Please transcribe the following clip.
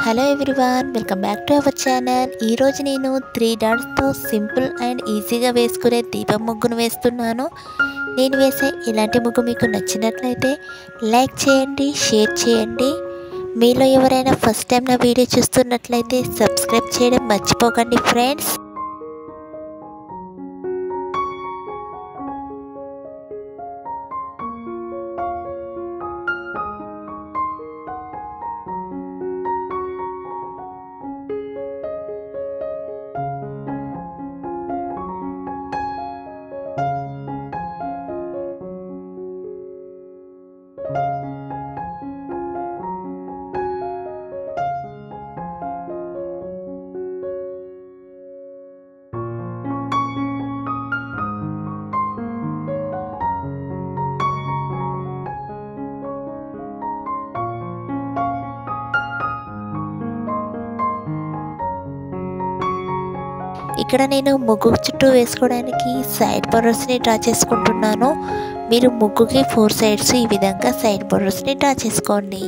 Hello everyone, welcome back to our channel. ఈరోజు నేను 3 డాట్స్తో simple and ఈజీగా వేసుకునే దీపం ముగ్గును వేస్తున్నాను. నేను వేసే ఇలాంటి ముగ్గు మీకు నచ్చినట్లయితే లైక్ చేయండి, షేర్ చేయండి. మీలో ఎవరైనా ఫస్ట్ టైం నా వీడియో చూస్తున్నట్లయితే సబ్స్క్రైబ్ చేయడం మర్చిపోకండి ఫ్రెండ్స్. ఇక్కడ నేను ముగ్గు చుట్టూ వేసుకోవడానికి సైడ్ బోర్డర్స్ని డ్రా చేసుకుంటున్నాను. మీరు ముగ్గుకి 4 సైడ్స్ ఈ విధంగా సైడ్ బోర్డర్స్ని డ్రా చేసుకోండి.